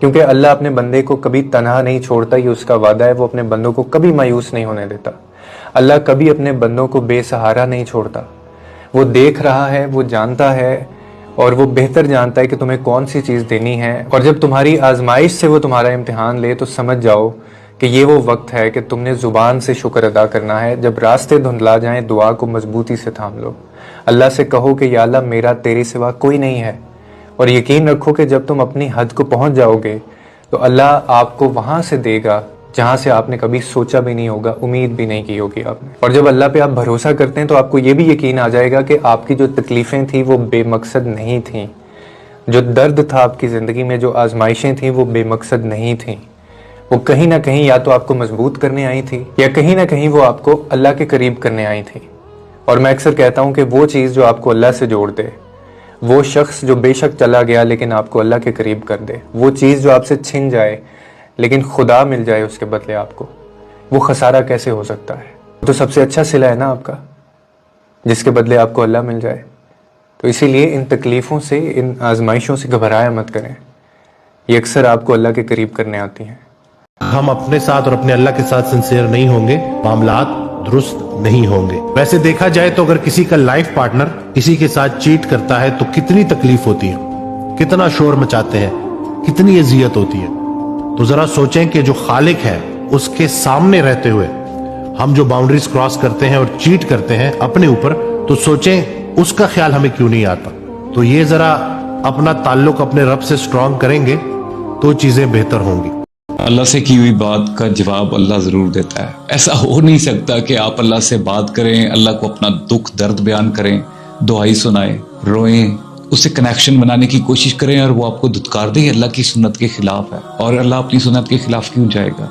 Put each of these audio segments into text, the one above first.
کیونکہ اللہ اپنے بندے کو کبھی تنہا نہیں چھوڑتا، یہ اس کا وعدہ ہے، وہ اپنے بندوں کو کبھی مایوس نہیں ہونے دیتا۔ اللہ کبھی اپنے بندوں کو بے سہارا نہیں چھوڑتا، وہ دیکھ رہا ہے، وہ جانتا ہے، اور وہ بہتر جانتا ہے کہ تمہیں کون سی چیز دینی ہے، اور جب تمہاری آزمائش سے وہ تمہارا امتحان لے تو سمجھ جاؤ کہ یہ وہ وقت ہے کہ تم نے زبان سے شکر ادا کرنا ہے۔ جب راستے دھندلا جائیں دعا کو مضبوطی سے تھام لو، اللہ سے کہو کہ یا اللہ میرا تیرے سوا کوئی نہیں ہے، اور یقین رکھو کہ جب تم اپنی حد کو پہنچ جاؤ گے تو اللہ آپ کو وہاں سے دے گا جہاں سے آپ نے کبھی سوچا بھی نہیں ہوگا، امید بھی نہیں کی ہوگی آپ نے۔ اور جب اللہ پہ آپ بھروسہ کرتے ہیں تو آپ کو یہ بھی یقین آ جائے گا کہ آپ کی جو تکلیفیں تھیں وہ بے مقصد نہیں تھیں، جو درد تھا آپ کی زندگی میں، جو آزمائشیں تھیں وہ بے مقصد نہیں تھیں، وہ کہیں نہ کہیں یا تو آپ کو مضبوط کرنے آئی تھی یا کہیں نہ کہیں وہ آپ کو اللہ کے قریب کرنے آئی تھی۔ اور میں اکثر کہتا ہوں کہ وہ چیز جو آپ کو اللہ سے جوڑ دے، وہ شخص جو بے شک چلا گیا لیکن آپ کو اللہ کے قریب کر دے، وہ چیز جو آپ سے چھن جائے لیکن خدا مل جائے اس کے بدلے آپ کو، وہ خسارہ کیسے ہو سکتا ہے؟ تو سب سے اچھا صلہ ہے نا آپ کا، جس کے بدلے آپ کو اللہ مل جائے۔ تو اسی لیے ان تکلیفوں سے، ان آزمائشوں سے گھبرایا مت کریں، یہ اکثر آپ کو اللہ کے قریب کرنے آتی ہیں۔ ہم اپنے ساتھ اور اپنے اللہ کے ساتھ سنسیئر نہیں ہوں گے، معاملات درست نہیں ہوں گے۔ ویسے دیکھا جائے تو اگر کسی کا لائف پارٹنر کسی کے ساتھ چیٹ کرتا ہے تو کتنی تکلیف ہوتی ہے، کتنا شور مچاتے ہیں، کتنی اذیت ہوتی ہے۔ تو ذرا سوچیں کہ جو خالق ہے اس کے سامنے رہتے ہوئے ہم جو باؤنڈریز کراس کرتے ہیں اور چیٹ کرتے ہیں اپنے اوپر، تو سوچیں اس کا خیال ہمیں کیوں نہیں آتا۔ تو یہ ذرا اپنا تعلق اپنے رب سے سٹرونگ کریں گے تو چیزیں بہتر ہوں گی۔ اللہ سے کی ہوئی بات کا جواب اللہ ضرور دیتا ہے۔ ایسا ہو نہیں سکتا کہ آپ اللہ سے بات کریں، اللہ کو اپنا دکھ درد بیان کریں، دعائی سنائیں، روئیں، اس سے کنیکشن بنانے کی کوشش کریں اور وہ آپ کو دھتکار دیں اللہ کی سنت کے خلاف ہے۔ اور اللہ اپنی سنت کے خلاف کیوں جائے گا؟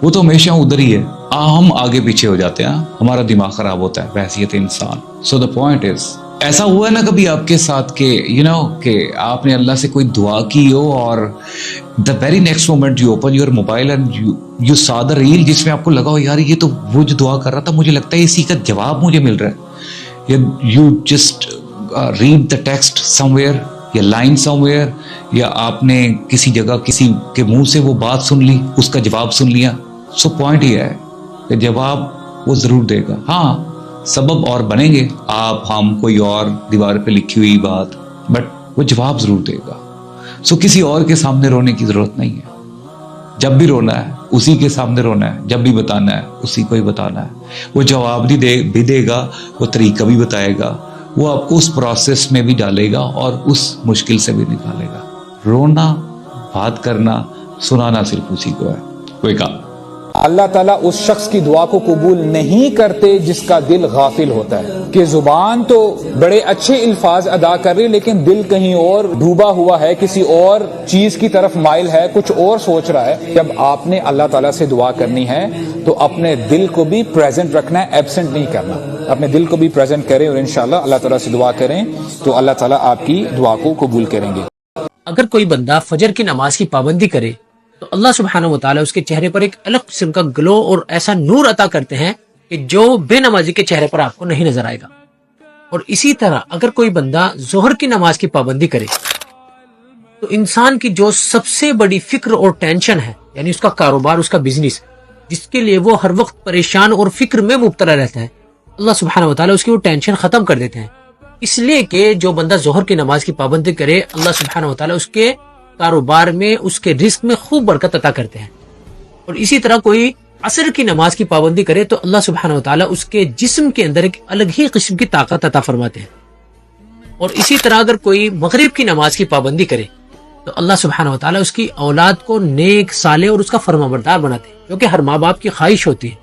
وہ تو ہمیشہ ادھر ہی ہے، ہم آگے پیچھے ہو جاتے ہیں، ہمارا دماغ خراب ہوتا ہے بحیثیت انسان۔ سو دا پوائنٹ از، ایسا ہوا ہے نا کبھی آپ کے ساتھ کہ کہ آپ نے اللہ سے کوئی دعا کی ہو اور the very next moment you open your mobile and you سا دا ریل، جس میں آپ کو لگا ہو یار یہ تو وہ جو دعا کر رہا تھا، مجھے لگتا ہے اسی کا جواب مجھے مل رہا ہے، یا you just read the text some where یا لائن سم ویئر، یا آپ نے کسی جگہ کسی کے منہ سے وہ بات سن لی، اس کا جواب سن لیا۔ سو پوائنٹ یہ ہے کہ جواب وہ ضرور دے گا، ہاں سبب اور بنیں گے آپ، ہم، کوئی اور دیوار پہ لکھی ہوئی بات، بٹ وہ جواب ضرور دے گا۔ سو کسی اور کے سامنے رونے کی ضرورت نہیں ہے، جب بھی رونا ہے اسی کے سامنے رونا ہے، جب بھی بتانا ہے اسی کو ہی بتانا ہے۔ وہ جواب بھی دے گا، وہ طریقہ بھی بتائے گا، وہ آپ کو اس پروسیس میں بھی ڈالے گا اور اس مشکل سے بھی نکالے گا۔ رونا، بات کرنا، سنانا صرف اسی کو ہے، کوئی کام۔ اللہ تعالیٰ اس شخص کی دعا کو قبول نہیں کرتے جس کا دل غافل ہوتا ہے، کہ زبان تو بڑے اچھے الفاظ ادا کر رہی لیکن دل کہیں اور ڈوبا ہوا ہے، کسی اور چیز کی طرف مائل ہے، کچھ اور سوچ رہا ہے۔ جب آپ نے اللہ تعالیٰ سے دعا کرنی ہے تو اپنے دل کو بھی پریزنٹ رکھنا ہے، ایبسنٹ نہیں کرنا۔ اپنے دل کو بھی پریزنٹ کریں اور انشاءاللہ اللہ تعالیٰ سے دعا کریں تو اللہ تعالیٰ آپ کی دعا کو قبول کریں گے۔ اگر کوئی بندہ فجر کی نماز کی پابندی کرے تو اللہ سبحانہ و تعالیٰ اس کے چہرے پر ایک الگ قسم کا گلو اور ایسا نور عطا کرتے ہیں کہ جو بے نمازی کے چہرے پر آپ کو نہیں نظر آئے گا۔ اور اسی طرح اگر کوئی بندہ ظہر کی نماز کی پابندی کرے تو انسان کی جو سب سے بڑی فکر اور ٹینشن ہے، یعنی اس کا کاروبار، اس کا بزنس، جس کے لیے وہ ہر وقت پریشان اور فکر میں مبتلا رہتا ہے، اللہ سبحانہ و تعالیٰ اس کی وہ ٹینشن ختم کر دیتے ہیں۔ اس لیے کہ جو بندہ ظہر کی نماز کی پابندی کرے، اللہ سبحانہ و تعالیٰ اس کے کاروبار میں، اس کے رزق میں خوب برکت عطا کرتے ہیں۔ اور اسی طرح کوئی عصر کی نماز کی پابندی کرے تو اللہ سبحانہ و تعالیٰ اس کے جسم کے اندر ایک الگ ہی قسم کی طاقت عطا فرماتے ہیں۔ اور اسی طرح اگر کوئی مغرب کی نماز کی پابندی کرے تو اللہ سبحانہ و تعالیٰ اس کی اولاد کو نیک، صالح اور اس کا فرمانبردار بناتے ہیں، جو کہ ہر ماں باپ کی خواہش ہوتی ہے۔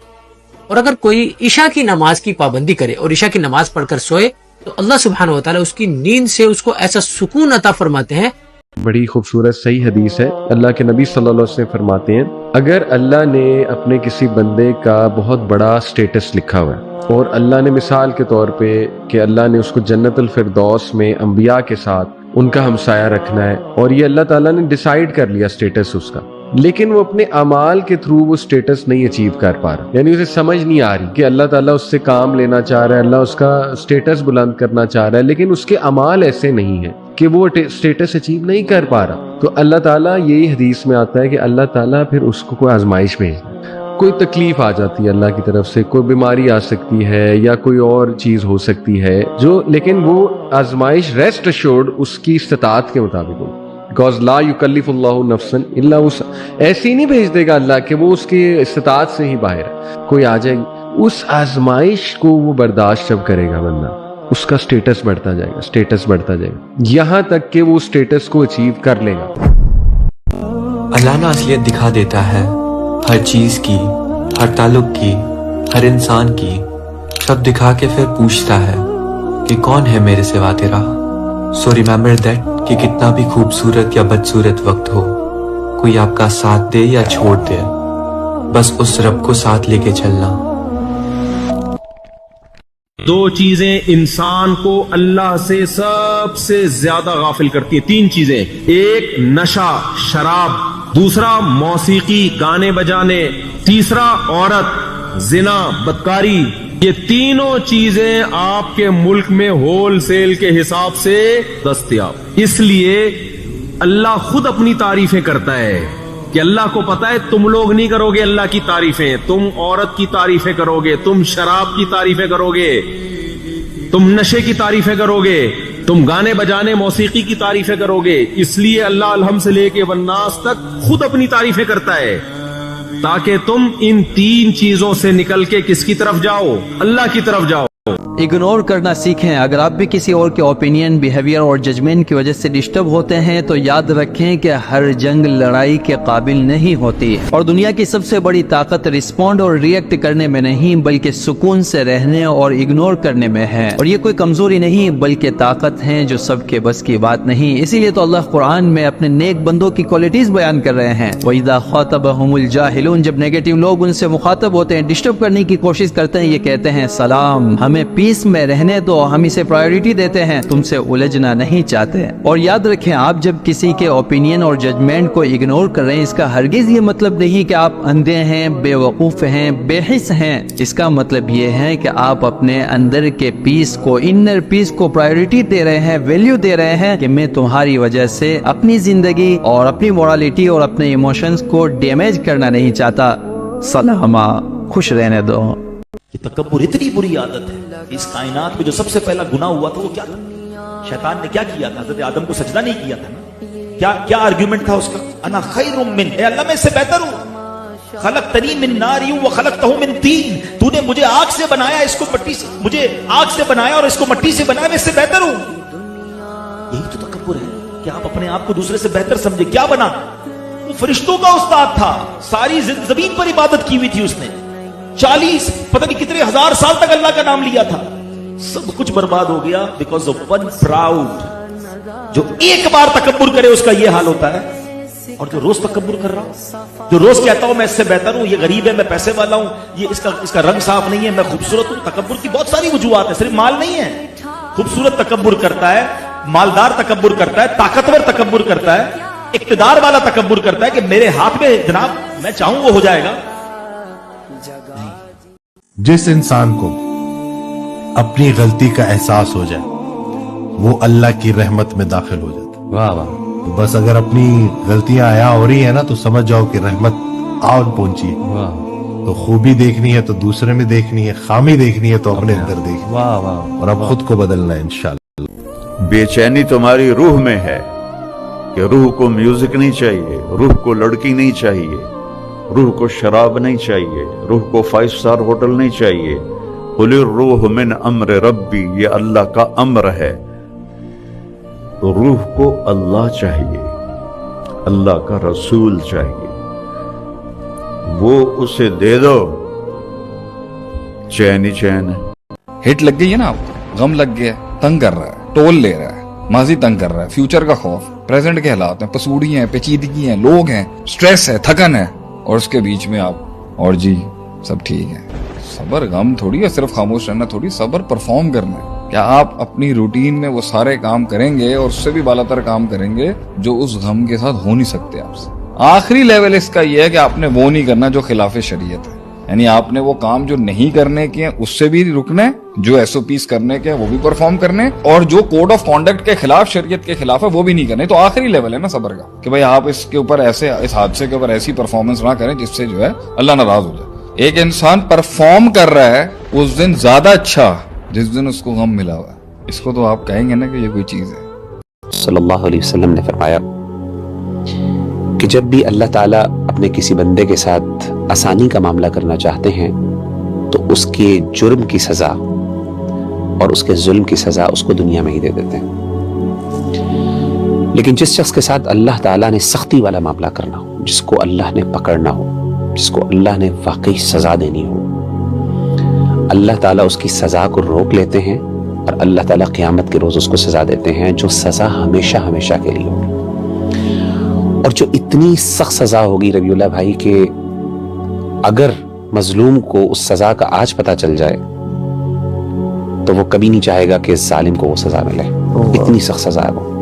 اور اگر کوئی عشاء کی نماز کی پابندی کرے اور عشاء کی نماز پڑھ کر سوئے تو اللہ سبحانہ و تعالیٰ اس کی نیند سے اس کو ایسا سکون عطا فرماتے ہیں۔ بڑی خوبصورت صحیح حدیث ہے، اللہ کے نبی صلی اللہ علیہ وسلم فرماتے ہیں اگر اللہ نے اپنے کسی بندے کا بہت بڑا سٹیٹس لکھا ہوا ہے اور اللہ نے مثال کے طور پہ کہ اللہ نے اس کو جنت الفردوس میں انبیاء کے ساتھ ان کا ہمسایہ رکھنا ہے، اور یہ اللہ تعالیٰ نے ڈیسائیڈ کر لیا سٹیٹس اس کا، لیکن وہ اپنے اعمال کے تھرو وہ سٹیٹس نہیں اچیو کر پا رہا، یعنی اسے سمجھ نہیں آ رہی کہ اللہ تعالیٰ اس سے کام لینا چاہ رہا ہے، اللہ اس کا سٹیٹس بلند کرنا چاہ رہا ہے، لیکن اس کے اعمال ایسے نہیں ہیں کہ وہ اسٹیٹس اچیو نہیں کر پا رہا، تو اللہ تعالیٰ یہی حدیث میں آتا ہے کہ اللہ تعالیٰ پھر اس کو کوئی آزمائش بھیجتا ہے، کوئی تکلیف آ جاتی ہے اللہ کی طرف سے، کوئی بیماری آ سکتی ہے یا کوئی اور چیز ہو سکتی ہے جو، لیکن وہ آزمائش ریسٹ ایشورڈ اس کی استطاعت کے مطابق ہو، بیکاز لا یکلف اللہ نفسا الا وسعہا، ایسے ہی نہیں بھیج دے گا اللہ کہ وہ اس کی استطاعت سے ہی باہر ہے، کوئی آ جائے گی اس آزمائش کو وہ برداشت جب کرے گا بندہ، اس کا سٹیٹس بڑھتا جائے گا، سٹیٹس بڑھتا جائے گا یہاں تک کہ وہ سٹیٹس کو اچیو کر لے گا۔ اللہ نے اصلیت دکھا دیتا ہے ہر چیز کی، ہر تعلق کی، ہر انسان کی، سب دکھا کے پھر پوچھتا ہے کہ کون ہے میرے سوا تیرا۔ سو ریممبر دیٹ کہ کتنا بھی خوبصورت یا بدصورت وقت ہو، کوئی آپ کا ساتھ دے یا چھوڑ دے، بس اس رب کو ساتھ لے کے چلنا۔ دو چیزیں انسان کو اللہ سے سب سے زیادہ غافل کرتی ہیں، تین چیزیں، ایک نشہ شراب، دوسرا موسیقی گانے بجانے، تیسرا عورت زنا بدکاری۔ یہ تینوں چیزیں آپ کے ملک میں ہول سیل کے حساب سے دستیاب، اس لیے اللہ خود اپنی تعریفیں کرتا ہے کہ اللہ کو پتا ہے تم لوگ نہیں کرو گے اللہ کی تعریفیں، تم عورت کی تعریفیں کرو گے، تم شراب کی تعریفیں کرو گے، تم نشے کی تعریفیں کرو گے، تم گانے بجانے موسیقی کی تعریفیں کرو گے، اس لیے اللہ الحمد سے لے کے والناس تک خود اپنی تعریفیں کرتا ہے تاکہ تم ان تین چیزوں سے نکل کے کس کی طرف جاؤ؟ اللہ کی طرف جاؤ۔ اگنور کرنا سیکھیں۔ اگر آپ بھی کسی اور کے اوپینین، بیہیویئر اور ججمنٹ کی وجہ سے ڈسٹرب ہوتے ہیں تو یاد رکھیں کہ ہر جنگ لڑائی کے قابل نہیں ہوتی، اور دنیا کی سب سے بڑی طاقت رسپونڈ اور ریئیکٹ کرنے میں نہیں بلکہ سکون سے رہنے اور اگنور کرنے میں ہے، اور یہ کوئی کمزوری نہیں بلکہ طاقت ہے جو سب کے بس کی بات نہیں۔ اسی لیے تو اللہ قرآن میں اپنے نیک بندوں کی کوالٹیز بیان کر رہے ہیں۔ وَإِذَا خَاطَبَهُمُ الْجَاهِلُونَ، جب نیگیٹو لوگ ان سے مخاطب ہوتے ہیں، ڈسٹرب کرنے کی کوشش کرتے ہیں، یہ کہتے ہیں سلام، ہمیں پیس میں رہنے دو، ہم اسے پرائیورٹی دیتے ہیں، تم سے الجھنا نہیں چاہتے۔ اور یاد رکھیں، آپ جب کسی کے اوپینین اور ججمنٹ کو اگنور کر رہے ہیں، اس کا ہرگز یہ مطلب نہیں کہ آپ اندھے ہیں، بے وقوف ہیں، بے حس ہیں۔ اس کا مطلب یہ ہے کہ آپ اپنے اندر کے پیس کو، انر پیس کو پرائیورٹی دے رہے ہیں، ویلیو دے رہے ہیں کہ میں تمہاری وجہ سے اپنی زندگی اور اپنی مورالٹی اور اپنے ایموشنز کو ڈیمیج کرنا نہیں چاہتا۔ سلامہ، خوش رہنے دو۔ کہ تکبر اتنی بری عادت ہے کہ اس کائنات میں جو سب سے پہلا گناہ ہوا تھا وہ کیا تھا؟ شیطان نے کیا کیا تھا؟ حضرت آدم کو سجدہ نہیں کیا تھا نا؟ کیا آرگیومنٹ تھا اس کا؟ انا خیر من، اے اللہ میں اس سے بہتر ہوں، خلقتنی من نار وخلقتہ من طین، تو نے مجھے آگ سے بنایا، اس کو مٹی سے، مجھے آگ سے بنایا اور اس کو مٹی سے بنایا، میں اس سے بہتر ہوں۔ یہی تو تکبر ہے کہ آپ اپنے آپ کو دوسرے سے بہتر سمجھے۔ کیا بنا؟ وہ فرشتوں کا استاد تھا، ساری زمین پر عبادت کی ہوئی تھی اس نے، 40 پتہ نہیں کتنے ہزار سال تک اللہ کا نام لیا تھا، سب کچھ برباد ہو گیا بیکاز آف ون پراؤڈ۔ جو ایک بار تکبر کرے اس کا یہ حال ہوتا ہے، اور جو روز تکبر کر رہا ہوں، جو روز کہتا ہوں میں اس سے بہتر ہوں، یہ غریب ہے میں پیسے والا ہوں، یہ اس کا رنگ صاف نہیں ہے، میں خوبصورت ہوں۔ تکبر کی بہت ساری وجوہات ہیں، صرف مال نہیں ہے۔ خوبصورت تکبر کرتا ہے، مالدار تکبر کرتا ہے، طاقتور تکبر کرتا ہے، اقتدار والا تکبر کرتا ہے کہ میرے ہاتھ میں جناب میں چاہوں وہ ہو جائے گا۔ جس انسان کو اپنی غلطی کا احساس ہو جائے وہ اللہ کی رحمت میں داخل ہو جاتا ہے۔ واہ واہ، بس اگر اپنی غلطیاں آیا ہو رہی ہیں نا تو سمجھ جاؤ کہ رحمت آن پہنچی ہے۔ تو خوبی دیکھنی ہے تو دوسرے میں دیکھنی ہے، خامی دیکھنی ہے تو اپنے اندر دیکھنی ہے، اور اب خود کو بدلنا ہے انشاءاللہ۔ بے چینی تمہاری روح میں ہے کہ روح کو میوزک نہیں چاہیے، روح کو لڑکی نہیں چاہیے، روح کو شراب نہیں چاہیے، روح کو 5 اسٹار ہوٹل نہیں چاہیے۔ قل الروح من امر ربی، یہ اللہ کا امر ہے، تو روح کو اللہ چاہیے، اللہ کا رسول چاہیے، وہ اسے دے دو، چین ہی چین ہے۔ ہٹ لگ گئی ہے نا، آپ غم لگ گیا، تنگ کر رہا ہے، ٹول لے رہا ہے، ماضی تنگ کر رہا ہے، فیوچر کا خوف، پریزنٹ کے حالات ہیں، پسوڑی ہیں، پیچیدگی ہیں، لوگ ہیں، سٹریس ہے، تھکن ہے، اور اس کے بیچ میں آپ اور جی سب ٹھیک ہے۔ صبر غم تھوڑی ہے، صرف خاموش رہنا تھوڑی، صبر پرفارم کرنا ہے۔ کیا آپ اپنی روٹین میں وہ سارے کام کریں گے اور اس سے بھی بالا تر کام کریں گے جو اس غم کے ساتھ ہو نہیں سکتے آپ سے؟ آخری لیول اس کا یہ ہے کہ آپ نے وہ نہیں کرنا جو خلاف شریعت ہے، یعنی آپ نے وہ کام جو نہیں کرنے کے ہیں اس سے بھی رکنا ہے جو SOPs کرنے کے وہ بھی پرفارم کرنے, اور جو کوڈ آف کانڈکٹ کے خلاف, شریعت کے خلاف ہے, وہ بھی نہیں کرنے. تو آخری لیول ہے نا صبر کا, کہ بھائی آپ اس کے اوپر ایسے, اس حادثے کے اوپر ایسی پرفارمنس نہ کریں جس سے جو ہے اللہ ناراض ہو جائے. ایک انسان پرفارم کر رہا ہے اس دن زیادہ اچھا جس دن اس کو غم ملا ہوا ہے. اس کو تو آپ کہیں گے نا کہ یہ کوئی چیز ہے. صلی اللہ علیہ وسلم نے فرمایا کہ جب بھی اللہ تعالیٰ اپنے کسی بندے کے ساتھ آسانی کا معاملہ کرنا چاہتے ہیں تو اس کے جرم کی سزا اور اس کے ظلم کی سزا اس کو دنیا میں ہی دے دیتے ہیں. لیکن جس شخص کے ساتھ اللہ تعالیٰ نے سختی والا معاملہ کرنا ہو, جس کو اللہ نے پکڑنا ہو, جس کو اللہ نے واقعی سزا دینی ہو, اللہ تعالیٰ اس کی سزا کو روک لیتے ہیں اور اللہ تعالیٰ قیامت کے روز اس کو سزا دیتے ہیں جو سزا ہمیشہ ہمیشہ کے لیے ہوگی. اور جو اتنی سخت سزا ہوگی ربیع اللہ بھائی کہ اگر مظلوم کو اس سزا کا آج پتہ چل جائے تو وہ کبھی نہیں چاہے گا کہ ظالم کو وہ سزا ملے. اتنی سخت سزا ہے وہ.